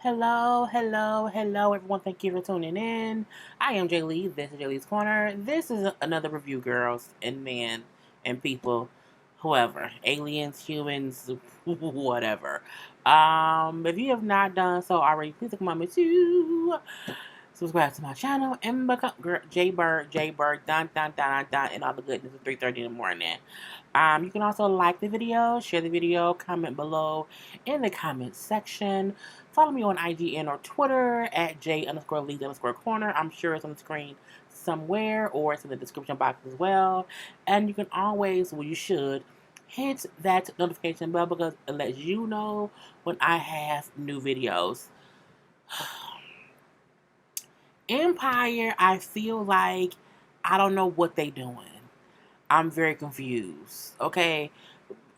Hello, everyone. Thank you for tuning in. I am JayLee. This is JLeesCorner. This is another review, girls and men and people, whoever, aliens, humans, whatever. If you have not done so already, please take a moment to subscribe to my channel and become JayBird, dun, and all the goodness at 3:30 in the morning. You can also like the video, share the video, comment below in the comment section. Follow me on IGN or Twitter at J_Lees_Corner. I'm sure it's on the screen somewhere or it's in the description box as well. And you can always, well, you should, hit that notification bell because it lets you know when I have new videos. Empire, I feel like I don't know what they doing. I'm very confused. Okay,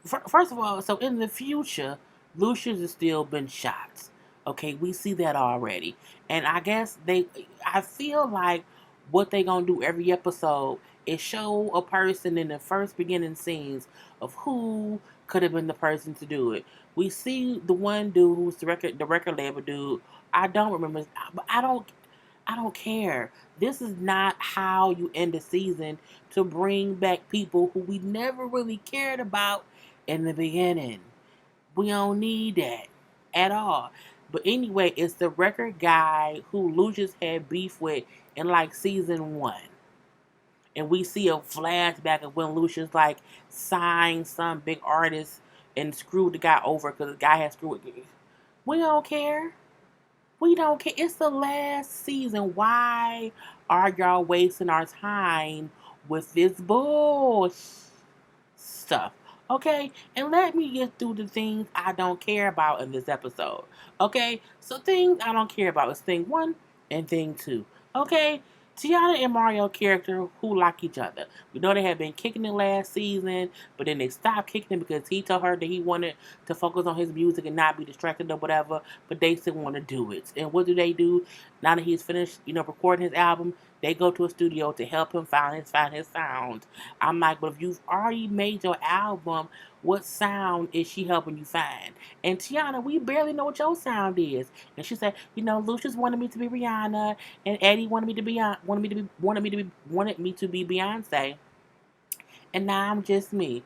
first of all, so in the future, Lucius has still been shot. Okay, we see that already, and I guess I feel like what they gonna do every episode is show a person in the first beginning scenes of who could have been the person to do it. We see the one dude who's the record label dude. I don't remember, but I don't care. This is not how you end a season to bring back people who we never really cared about in the beginning. We don't need that at all. But anyway, it's the record guy who Lucius had beef with in like season 1. And we see a flashback of when Lucius like signed some big artist and screwed the guy over because the guy had screwed. We don't care. We don't care. It's the last season. Why are y'all wasting our time with this bull stuff? Okay? And let me get through the things I don't care about in this episode. Okay? So things I don't care about is thing 1 and thing 2. Okay? Tiana and Mario character who like each other. We know they had been kicking it last season, but then they stopped kicking it because he told her that he wanted to focus on his music and not be distracted or whatever, but they still want to do it. And what do? Now that he's finished, recording his album, they go to a studio to help him find his sound. I'm like, but if you've already made your album, what sound is she helping you find? And Tiana, we barely know what your sound is. And she said, Lucius wanted me to be Rihanna, and Eddie wanted me to be wanted me to be Beyonce, and now I'm just me.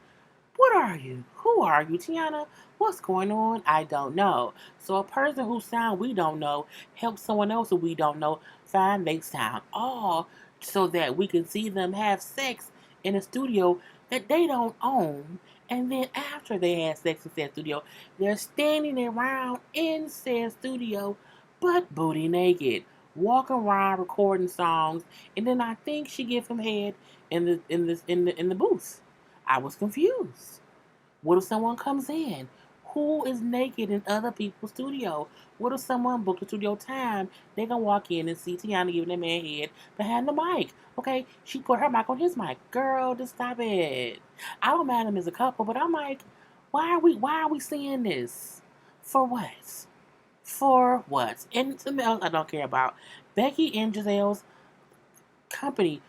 What are you? Who are you, Tiana? What's going on? I don't know. So a person whose sound we don't know helps someone else who we don't know find their sound, all so that we can see them have sex in a studio that they don't own. And then after they had sex in said studio, they're standing around in said studio, butt booty naked, walking around recording songs. And then I think she gave him head in the booth. I was confused. What if someone comes in? Who is naked in other people's studio? What if someone booked a studio time? They gonna walk in and see Tiana giving that man head behind the mic. Okay, she put her mic on his mic. Girl, just stop it. I don't mind them as a couple, but I'm like, why are we seeing this? For what? For what? And something else I don't care about. Becky and Giselle's company.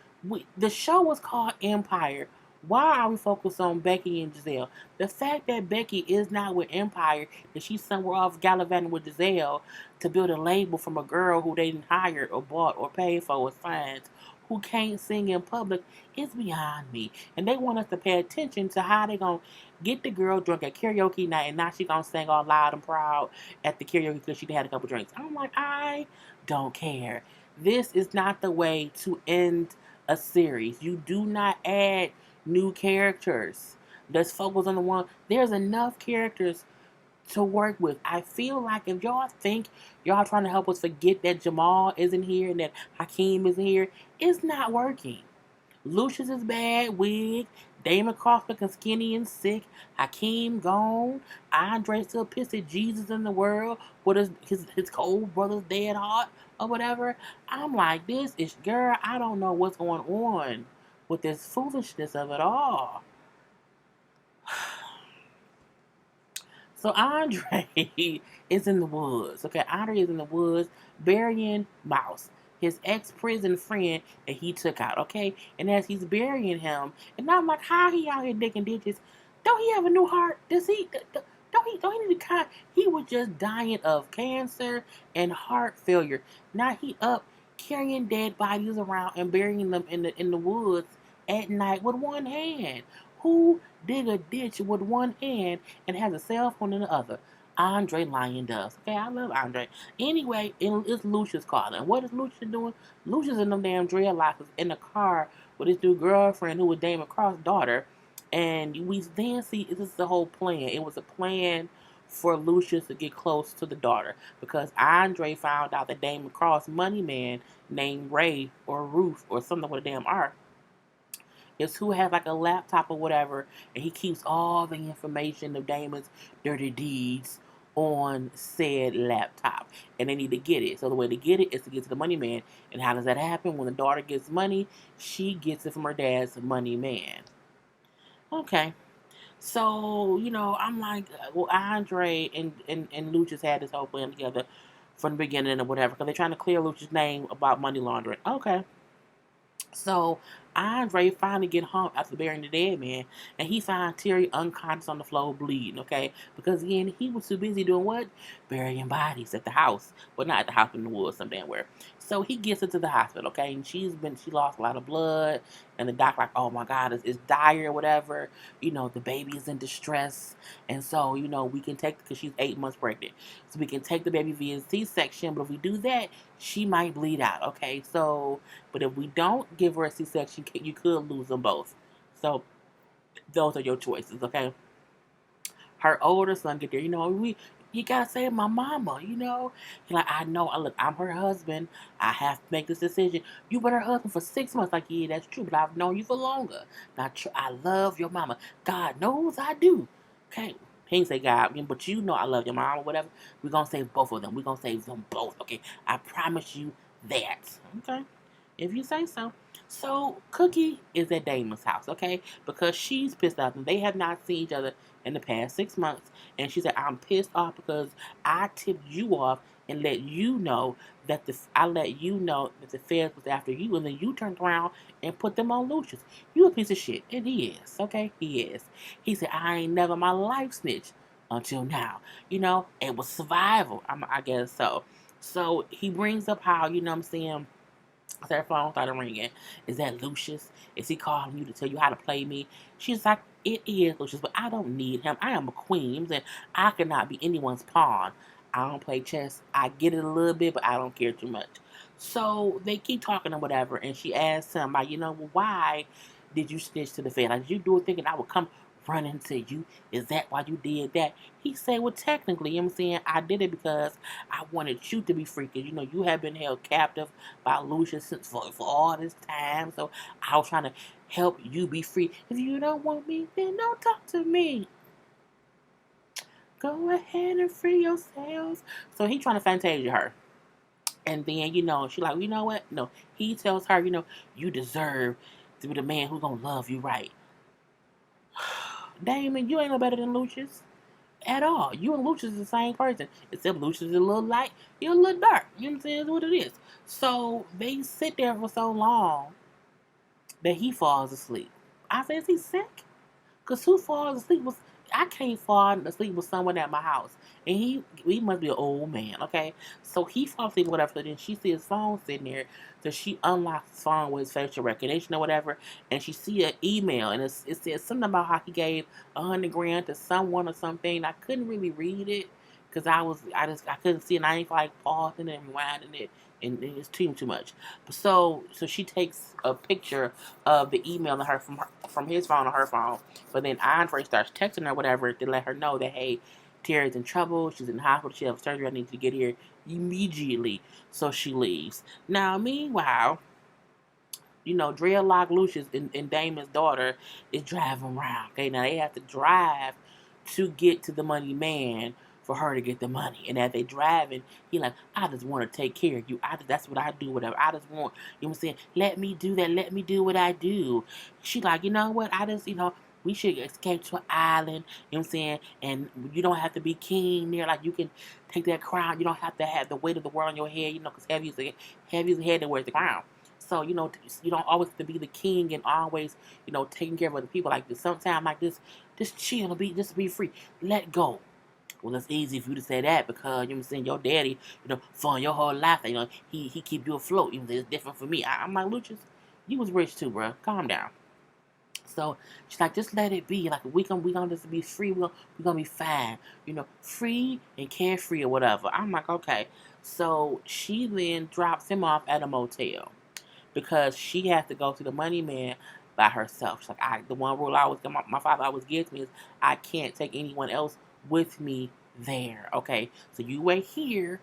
The show was called Empire. Why are we focused on Becky and Giselle? The fact that Becky is not with Empire, that she's somewhere off gallivanting with Giselle to build a label from a girl who they didn't hire or bought or paid for with funds, who can't sing in public, is beyond me. And they want us to pay attention to how they gonna get the girl drunk at karaoke night and now she gonna sing all loud and proud at the karaoke because she had a couple drinks. I'm like, I don't care. This is not the way to end a series. You do not add new characters. Let's focus on the one. There's enough characters to work with. I feel like if y'all think y'all trying to help us forget that Jamal isn't here and that Hakeem isn't here, it's not working. Lucius is bad, wig. Damon Cross looking skinny and sick. Hakeem gone. Andre still pissed at Jesus in the world. What is his cold brother's dead heart or whatever? I'm like, this is, girl, I don't know what's going on with this foolishness of it all. So Andre is in the woods. Okay, Andre is in the woods burying Mouse, his ex-prison friend that he took out. Okay, and as he's burying him, and I'm like, how he out here digging ditches? Don't he have a new heart? Does he? Don't he need to he was just dying of cancer and heart failure. Now he up carrying dead bodies around and burying them in the woods at night with one hand. Who dig a ditch with one hand and has a cell phone in the other? Andre Lyon does. Okay, I love Andre. Anyway, it's Lucius calling. And what is Lucius doing? Lucius in them damn dreadlocks in the car with his new girlfriend who was Damon Cross' daughter. And we then see this is the whole plan. It was a plan for Lucius to get close to the daughter because Andre found out that Damon Cross money man named Ray or Ruth or something with a damn R is who has like a laptop or whatever, and he keeps all the information of Damon's dirty deeds on said laptop, and they need to get it. So the way to get it is to get to the money man. And how does that happen? When the daughter gets money, she gets it from her dad's money man. Okay. So, I'm like, well, Andre and Lucius had this whole plan together from the beginning or whatever, because they're trying to clear Lucius' name about money laundering. Okay. So Andre finally get home after burying the dead man, and he finds Terry unconscious on the floor bleeding. Okay, because again he was too busy doing what? Burying bodies at the house, but not at the house in the woods, some damn where. So he gets her to the hospital. Okay, and she lost a lot of blood, and the doc like, oh my God, it's dire or whatever. The baby is in distress, and so we can take because she's 8 months pregnant, so we can take the baby via C-section. But if we do that, she might bleed out. Okay, so. But if we don't give her a C-section, you could lose them both. So those are your choices, okay? Her older son get there, you gotta save my mama, He's like, I know, look, I'm her husband. I have to make this decision. You've been her husband for 6 months. Like, yeah, that's true, but I've known you for longer. Now, I love your mama. God knows I do. Okay, he ain't say God, but I love your mama, whatever. We're gonna save both of them. We're gonna save them both, okay? I promise you that, okay? If you say so. So Cookie is at Damon's house, okay? Because she's pissed off and they have not seen each other in the past 6 months. And she said, I'm pissed off because I tipped you off and let you know that the feds was after you, and then you turned around and put them on Lucius. You a piece of shit. And he is, okay? He is. He said, I ain't never in my life snitched until now. It was survival. I guess so. So he brings up how, what I'm saying, her phone started ringing. Is that Lucius? Is he calling you to tell you how to play me? She's like, it is Lucius, but I don't need him. I am a queen, and I cannot be anyone's pawn. I don't play chess. I get it a little bit, but I don't care too much. So they keep talking or whatever, and she asks him, like, why did you snitch to the Fed? Like, did you do it thinking I would come running to you? Is that why you did that? He said, well, technically, I'm saying I did it because I wanted you to be free. Because, you have been held captive by Lucius since for all this time. So I was trying to help you be free. If you don't want me, then don't talk to me. Go ahead and free yourself. So he trying to Fantasia her. And then, she like, you know what? No. He tells her, you deserve to be the man who's going to love you right. Damon, you ain't no better than Lucius at all. You and Lucius is the same person, except Lucius is a little light, you're a little dark. You know what I'm saying? That's what it is. So they sit there for so long that he falls asleep. I said, is he sick? Because who falls asleep with... I can't fall asleep with someone at my house. And he must be an old man, okay? So he falls asleep with whatever. So then she sees his phone sitting there. So she unlocks his phone with his facial recognition or whatever. And she see an email. And it says something about how he gave $100,000 to someone or something. I couldn't really read it. Because I couldn't see it. And I ain't like pausing and rewinding it. And it's too much. So she takes a picture of the email to her from his phone to her phone. But then Andre starts texting her whatever to let her know that, hey, Terry's in trouble. She's in the hospital. She has surgery. I need to get here immediately. So she leaves. Now, meanwhile, Dreadlock Lucius and Damon's daughter is driving around. Okay, now they have to drive to get to the money man for her to get the money. And as they driving, he like, I just want to take care of you. That's what I do, whatever. I just want, you know what I'm saying? Let me do that. Let me do what I do. She like, you know what? We should escape to an island, you know what I'm saying? And you don't have to be king there. Like, you can take that crown. You don't have to have the weight of the world on your head, because heavy is the head that wears the crown. So, you don't always have to be the king and always, taking care of other people like this. Sometimes like this, just chill, just be free. Let go. Well, it's easy for you to say that because, you know what I'm saying, your daddy, fund your whole life. He keep you afloat. Even though it's different for me. I'm like, Lucius, you was rich too, bro. Calm down. So she's like, just let it be. Like we gonna just be free. We gonna be fine. Free and carefree or whatever. I'm like, okay. So she then drops him off at a motel because she has to go to the money man by herself. She's like, the one rule I always my father always gives me is I can't take anyone else with me there. Okay, so you wait here,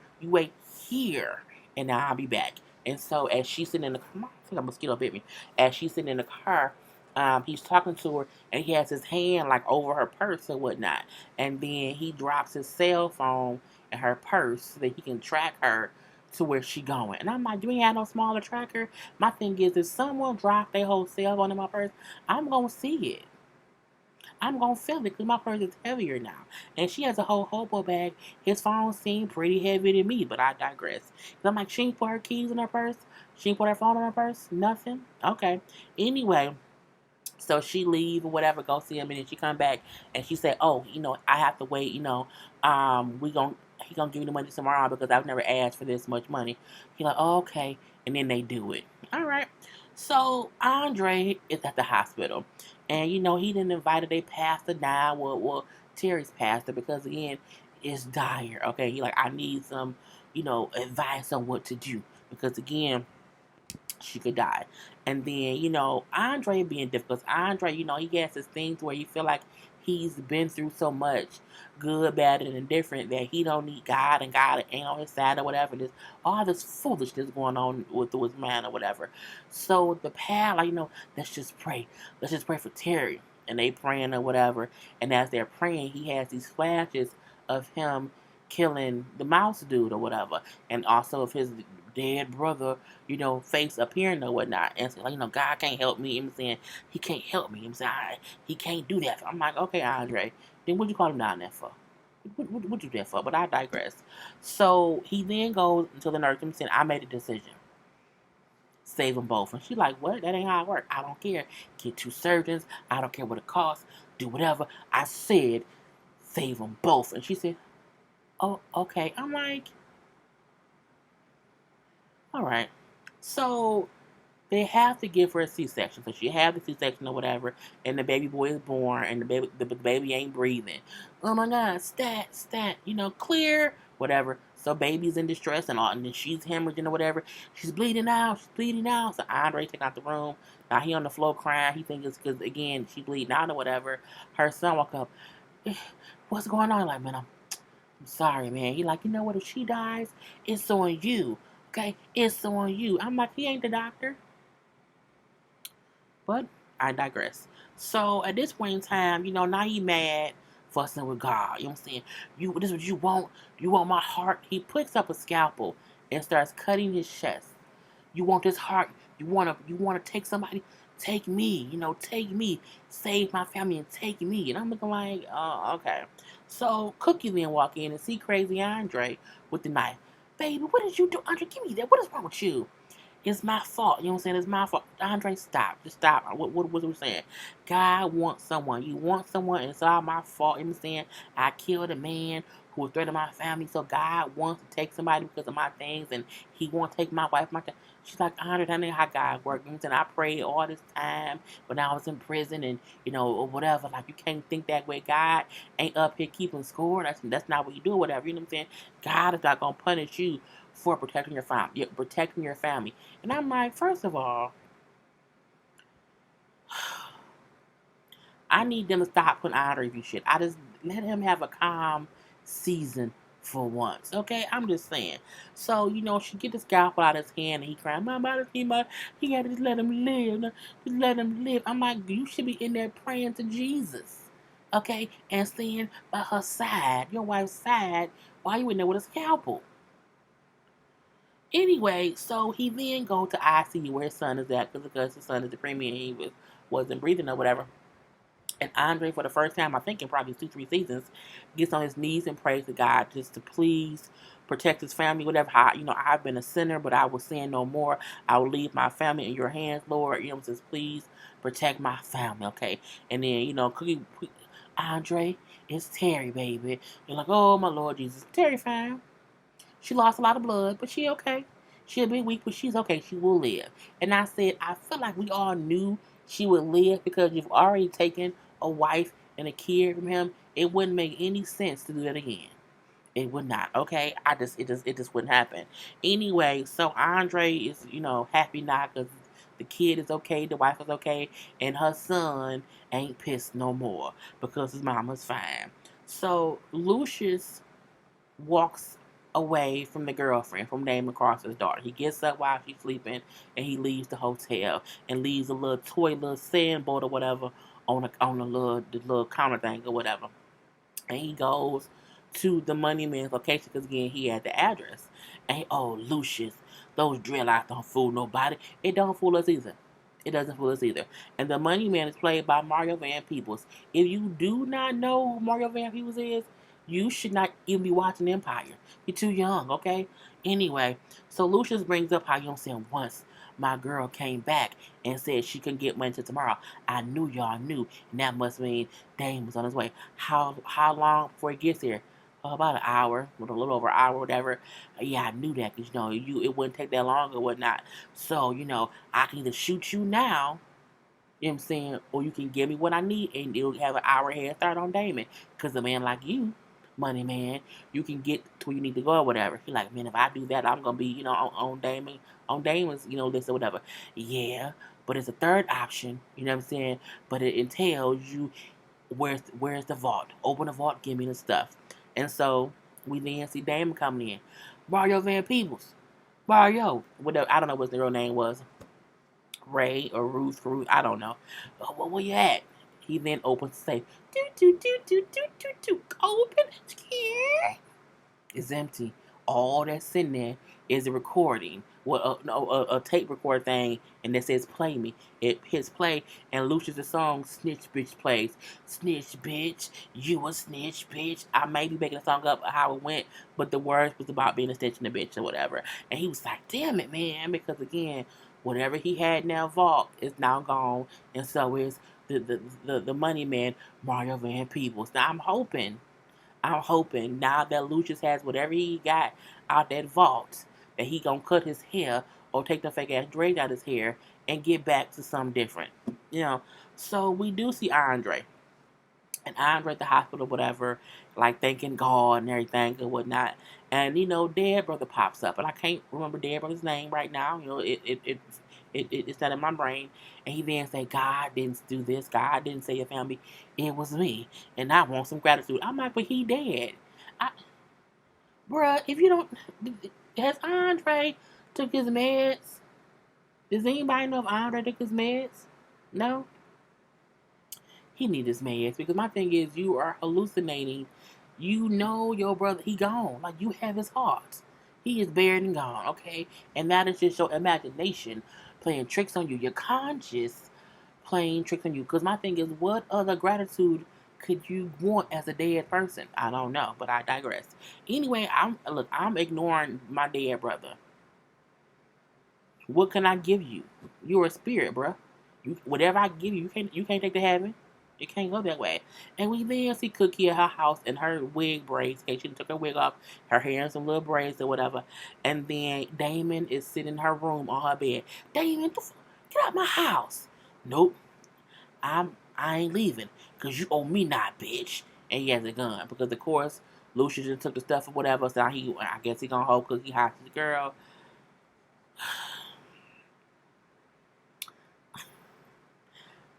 and now I'll be back. And so as she's sitting in the car, I think a mosquito bit me. As she's sitting in the car, he's talking to her, and he has his hand like over her purse and whatnot. And then he drops his cell phone in her purse so that he can track her to where she going. And I'm like, you ain't had no smaller tracker. My thing is, if someone dropped their whole cell phone in my purse, I'm gonna see it. I'm gonna feel it because my purse is heavier now. And she has a whole hobo bag. His phone seemed pretty heavy to me, but I digress. 'Cause I'm like, she ain't put her keys in her purse. She ain't put her phone in her purse. Nothing. Okay. Anyway, so she leave or whatever, go see him, and then she come back and she said, "Oh, I have to wait. We gon' he gonna give me the money tomorrow because I've never asked for this much money." He like, "Oh, okay," and then they do it. All right. So Andre is at the hospital, and he didn't invite their pastor down. Well, Terry's pastor because again, it's dire. Okay, he like I need some, advice on what to do because again she could die. And then, Andre being difficult. Andre, he has his things where you feel like he's been through so much, good, bad, and indifferent, that he don't need God and God ain't on his side or whatever. There's all this foolishness going on with his man or whatever. So the pal, like, let's just pray. Let's just pray for Terry. And they praying or whatever. And as they're praying, he has these flashes of him killing the mouse dude or whatever. And also of his dead brother, face appearing or whatnot. And so, like, God can't help me. I'm saying he can't help me. I'm saying he can't do that. I'm like, okay, Andre, then what you call him down there for? What you there for? But I digress. So he then goes to the nurse and said, I made a decision. Save them both. And she's like, what? That ain't how it works. I don't care. Get 2 surgeons. I don't care what it costs. Do whatever. I said, save them both. And she said, oh, okay. I'm like, all right. So they have to give her a C-section. So she had the C-section or whatever, and the baby boy is born, and the baby ain't breathing. Oh my God, stat, clear, whatever. So baby's in distress and all, and then she's hemorrhaging or whatever. She's bleeding out. So Andre take out the room. Now he on the floor crying. He thinks it's because again she bleeding out or whatever. Her son walk up. What's going on? Like, man, I'm sorry, man. He like, you know what? If she dies, it's on you. Okay, it's on you. I'm like, he ain't the doctor. But I digress. So at this point in time, now he mad, fussing with God. You know what I'm saying? This is what you want. You want my heart. He picks up a scalpel and starts cutting his chest. You want this heart. You wanna take somebody. Take me. Take me. Save my family and take me. And I'm looking like, oh, okay. So Cookie then walk in and see crazy Andre with the knife. Baby, what did you do? Andre, give me that. What is wrong with you? It's my fault. You know what I'm saying? It's my fault. Andre, stop. Just stop. What was we saying? God wants someone. You want someone, and it's all my fault. You know what I'm saying? I killed a man who was threatening my family, so God wants to take somebody because of my things, and he won't take my wife, my child. She's like, Andre, that ain't how God works. You know what I'm saying? I prayed all this time when I was in prison and, or whatever. Like, you can't think that way. God ain't up here keeping score. That's not what you do or whatever. You know what I'm saying? God is not going to punish you for protecting your family. Protecting your family. And I'm like, first of all, I need them to stop putting Andre review shit. I just let him have a calm season for once. Okay? I'm just saying. So, she get the scalpel out of his hand and he crying, he gotta just let him live. Just let him live. I'm like, you should be in there praying to Jesus. Okay? And staying by her side, your wife's side, while you in there with a scalpel. Anyway, so he then go to ICU where his son is at because his son is the premier and he wasn't breathing or whatever. And Andre, for the first time, I think in probably 2-3 seasons, gets on his knees and prays to God just to please protect his family, whatever. I've been a sinner, but I will sin no more. I will leave my family in your hands, Lord. Says, please protect my family, okay? And then, Andre, it's Terry, baby. You're like, oh my Lord Jesus. Terry fine. She lost a lot of blood, but she okay. She'll be weak, but she's okay. She will live. And I said, I feel like we all knew she would live because you've already taken a wife and a kid from him. It wouldn't make any sense to do that again. It would not. Okay, it just wouldn't happen. Anyway, so Andre is happy now because the kid is okay, the wife is okay, and her son ain't pissed no more because his mama's fine. So Lucius walks away from the girlfriend, from Damon Cross's daughter. He gets up while she's sleeping and he leaves the hotel and leaves a little sandboard or whatever on the little counter thing or whatever. And he goes to the money man's location because again he had the address. And oh, Lucius, those dreadlocks don't fool nobody. It don't fool us either. It doesn't fool us either. And the money man is played by Mario Van Peebles. If you do not know who Mario Van Peebles is, you should not even be watching Empire. You're too young, okay? Anyway, so Lucius brings up how you know saying once my girl came back and said she couldn't get money until tomorrow. I knew y'all knew, and that must mean Dame was on his way. How long before he gets here? About an hour, a little over an hour, whatever. Yeah, I knew that because it wouldn't take that long or whatnot. So I can either shoot you now, you know what I'm saying, or you can give me what I need, and it'll have an hour head start on Damon. Because a man like you, money man, you can get to where you need to go or whatever. He like, man, if I do that, I'm gonna be on Damon, on Damon's list or whatever. Yeah, but it's a third option. You know what I'm saying? But it entails you where's the vault? Open the vault, give me the stuff. And so we then see Damon coming in. Mario Van Peebles. Mario. Whatever, I don't know what the real name was. Ray or Ruth, I don't know. Where you at? He then opens the safe. Do. Open. It's empty. All that's sitting there is a recording. Well, a tape record thing, and that says "Play Me." It hits play, and Lucius' song "Snitch Bitch" plays. Snitch bitch, you a snitch bitch. I may be making the song up how it went, but the words was about being a snitch and a bitch or whatever. And he was like, "Damn it, man!" Because again, whatever he had now vault is now gone, and so is the money man Mario Van Peebles. Now I'm hoping now that Lucius has whatever he got out that vault that he gonna cut his hair or take the fake ass dreads out his hair and get back to something different. You know. So we do see Andre. And Andre at the hospital, whatever, like thanking God and everything and whatnot. And Dead Brother pops up. And I can't remember Dead Brother's name right now. It's not in my brain. And he then say, God didn't do this. God didn't save your family. It was me. And I want some gratitude. I'm like, but he dead. I, Bruh, if you don't, has Andre took his meds? Does anybody know if Andre took his meds? No? He need his meds because my thing is you are hallucinating. You know your brother, he gone. Like you have his heart. He is buried and gone, okay? And that is just your imagination playing tricks on you. Your conscious playing tricks on you. Because my thing is, what other gratitude could you want as a dead person? I don't know, but I digress. Anyway, I'm ignoring my dead brother. What can I give you? You're a spirit, bruh. Whatever I give you, you can't take to heaven. It can't go that way. And we then see Cookie at her house in her wig braids. Okay, she took her wig off, her hair in some little braids or whatever. And then Damon is sitting in her room on her bed. Damon, get out my house. Nope, I ain't leaving because you owe me not, bitch. And he has a gun because of course Lucius just took the stuff or whatever. So I guess he gonna hold Cookie hostage, girl.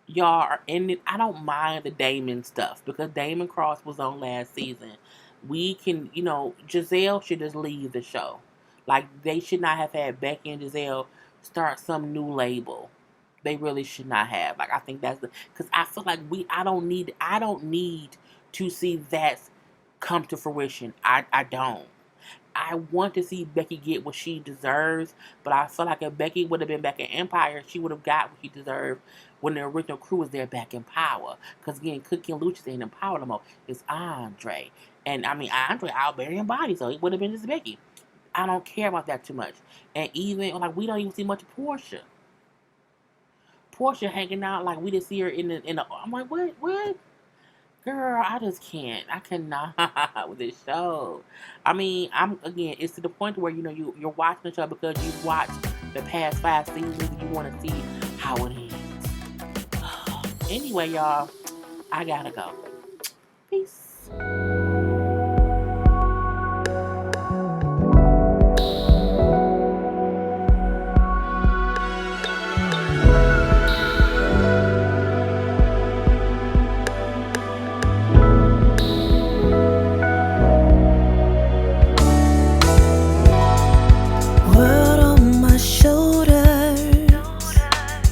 Y'all are in it. I don't mind the Damon stuff because Damon Cross was on last season. We can, Giselle should just leave the show. Like they should not have had Becky and Giselle start some new label. They really should not have. Like I think that's because I feel like I don't need to see that come to fruition. I don't. I want to see Becky get what she deserves, but I feel like if Becky would have been back in Empire, she would have got what she deserved when the original crew was there back in power. Because again, Cookie and Lucius ain't in power no more. It's Andre. And I mean, Andre out burying bodies, so it would have been just Becky. I don't care about that too much. And even, like, we don't even see much of Portia. Portia hanging out, like, we didn't see her in the I'm like, what? Girl, I just can't. I cannot with this show. I mean, it's to the point where you're watching the show because you've watched the past 5 seasons and you want to see how it ends. Anyway, y'all, I gotta go. Peace.